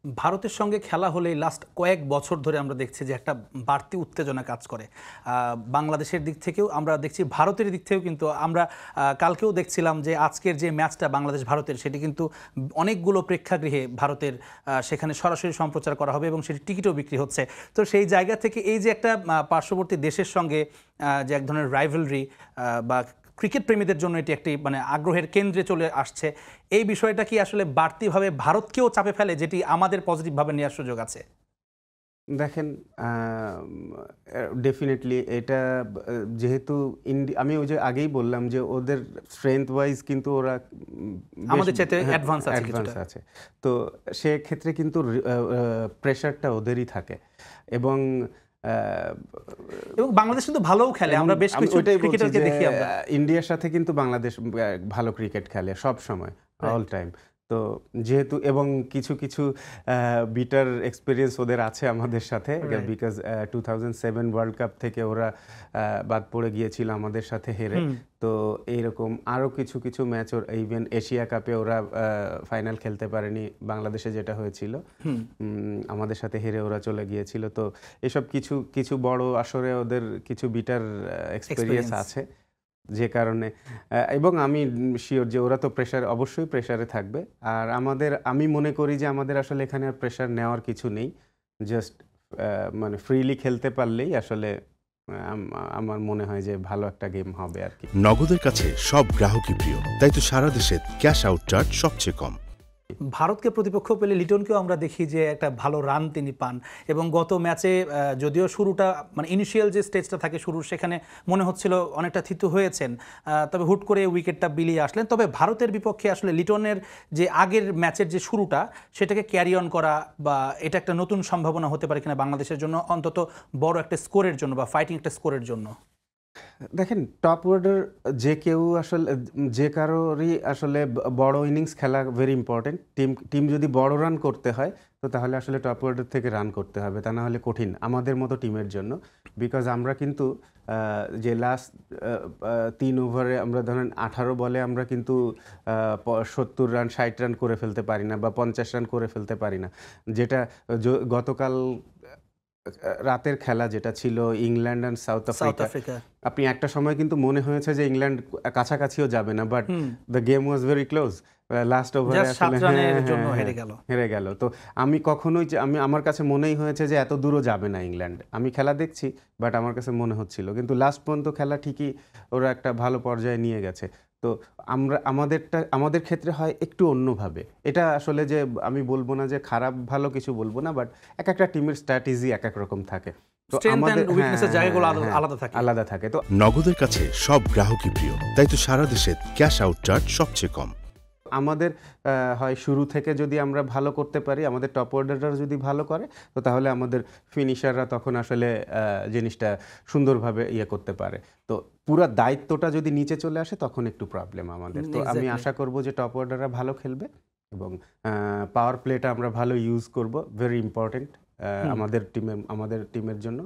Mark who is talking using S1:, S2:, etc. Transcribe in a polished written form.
S1: ভারতের সঙ্গে খেলা হলেই লাস্ট কয়েক বছর ধরে আমরা দেখছি যে একটা বাড়তি উত্তেজনা কাজ করে। বাংলাদেশের দিক থেকেও আমরা দেখছি, ভারতের দিক থেকেও কিন্তু আমরা কালকেও দেখছিলাম যে আজকের যে ম্যাচটা বাংলাদেশ ভারতের, সেটি কিন্তু অনেকগুলো প্রেক্ষাগৃহে ভারতের সেখানে সরাসরি সম্প্রচার করা হবে এবং সেটি টিকিটও বিক্রি হচ্ছে। তো সেই জায়গা থেকে এই যে একটা পার্শ্ববর্তী দেশের সঙ্গে যে এক ধরনের রাইভালরি বা ক্রিকেট প্রেমীদের জন্য এটি একটি মানে আগ্রহের কেন্দ্রে চলে আসছে, এই বিষয়টা কি আসলে বাড়তিভাবে ভারতকেও চাপে ফেলে, যেটি আমাদের পজিটিভভাবে নেওয়ার সুযোগ আছে?
S2: দেখেন, ডেফিনেটলি এটা যেহেতু আমি ওই যে আগেই বললাম যে ওদের স্ট্রেংথ ওয়াইজ কিন্তু ওরা
S1: আমাদের চাইতে অ্যাডভান্স আছে কিছুটা।
S2: আছে। তো সেক্ষেত্রে কিন্তু প্রেশারটা ওদেরই থাকে এবং
S1: বাংলাদেশ কিন্তু ভালোও খেলে। আমরা বেশ কিছু ক্রিকেটারকে দেখি, আমরা
S2: ইন্ডিয়ার সাথে কিন্তু বাংলাদেশ ভালো ক্রিকেট খেলে সব সময়, অল টাইম। তো যেহেতু এবং কিছু কিছু বিটার এক্সপিরিয়েন্স ওদের আছে আমাদের সাথে, বিকজ 2007 ওয়ার্ল্ড কাপ থেকে ওরা বাদ পড়ে গিয়েছিল আমাদের সাথে হেরে। তো এইরকম আরও কিছু কিছু ম্যাচ, ইভেন এশিয়া কাপে ওরা ফাইনাল খেলতে পারেনি, বাংলাদেশে যেটা হয়েছিল আমাদের সাথে হেরে ওরা চলে গিয়েছিল। তো এসব কিছু কিছু বড় আসরে ওদের কিছু বিটার এক্সপিরিয়েন্স আছে, যে কারণে এবং আমি শিওর যে ওরা তো অবশ্যই প্রেশারে থাকবে। আর আমি মনে করি যে আমাদের আসলে এখানে আর প্রেশার নেওয়ার কিছু নেই, জাস্ট মানে ফ্রিলি খেলতে পারলেই আসলে আমার মনে হয় যে ভালো একটা গেম হবে আর কি।
S3: নগদের কাছে সব গ্রাহকই প্রিয়, তাই তো সারা দেশে ক্যাশ আউট চার্জ সবচেয়ে কম।
S1: ভারতকে প্রতিপক্ষ পেলে লিটনকেও আমরা দেখি যে একটা ভালো রান তিনি পান, এবং গত ম্যাচে যদিও শুরুটা মানে ইনিশিয়াল যে স্টেজটা থাকে শুরুর, সেখানে মনে হচ্ছিল অনেকটা থিতু হয়েছেন, তবে হুট করে উইকেটটা বিলিয়ে আসলেন। তবে ভারতের বিপক্ষে আসলে লিটনের যে আগের ম্যাচের যে শুরুটা, সেটাকে ক্যারি অন করা বা এটা একটা নতুন সম্ভাবনা হতে পারে কিনা বাংলাদেশের জন্য, অন্তত বড় একটা স্কোরের জন্য বা ফাইটিং একটা স্কোরের জন্য।
S2: দেখেন, টপ অর্ডার যে কেউ আসলে, যে কারোরই আসলে বড় ইনিংস খেলা ভেরি ইম্পর্টেন্ট। টিম যদি বড় রান করতে হয় তো তাহলে আসলে টপ অর্ডার থেকে রান করতে হবে, তা না হলে কঠিন আমাদের মতো টিমের জন্য। বিকজ আমরা কিন্তু যে লাস্ট 3 ওভারে আমরা ধরেন 18 বলে আমরা কিন্তু 70 রান 60 রান করে ফেলতে পারি না বা 50 রান করে ফেলতে পারি না। যেটা গতকাল রাতের খেলা যেটা ছিল ইংল্যান্ড অ্যান্ড সাউথ আফ্রিকা, আপনি একটা সময় কিন্তু মনে হয়েছে যে ইংল্যান্ড কাছাকাছিও যাবে না, but the game was very close. Last ওভারে আসলে হেরে গেল। তো আমার কাছে মনেই হয়েছে যে এত দূরও যাবে না ইংল্যান্ড। আমি খেলা দেখছি, বাট আমার কাছে মনে হচ্ছিল, কিন্তু লাস্ট পর্যন্ত খেলা ঠিকই ওরা একটা ভালো পর্যায়ে নিয়ে গেছে। তো আমাদের ক্ষেত্রে হয় একটু অন্যভাবে। এটা আসলে যে আমি বলবো না যে খারাপ ভালো কিছু বলবো না, বাট এক একটা টিমের স্ট্র্যাটেজি এক এক রকম থাকে। তো আমাদের আলাদা থাকে। তো
S3: নগদের কাছে সব গ্রাহকই প্রিয়, তাই তো সারা দেশে ক্যাশ আউট চার্জ সবচেয়ে কম।
S2: আমাদের হয় শুরু থেকে যদি আমরা ভালো করতে পারি, আমাদের টপ অর্ডাররা যদি ভালো করে, তো তাহলে আমাদের ফিনিশাররা তখন আসলে জিনিসটা সুন্দরভাবে করতে পারে। তো পুরো দায়িত্বটা যদি নিচে চলে আসে তখন একটু প্রবলেম আমাদের। তো আমি আশা করব যে টপ অর্ডাররা ভালো খেলবে এবং পাওয়ার প্লেটা আমরা ভালো ইউজ করব, ভেরি ইম্পর্টেন্ট আমাদের টিমের জন্য।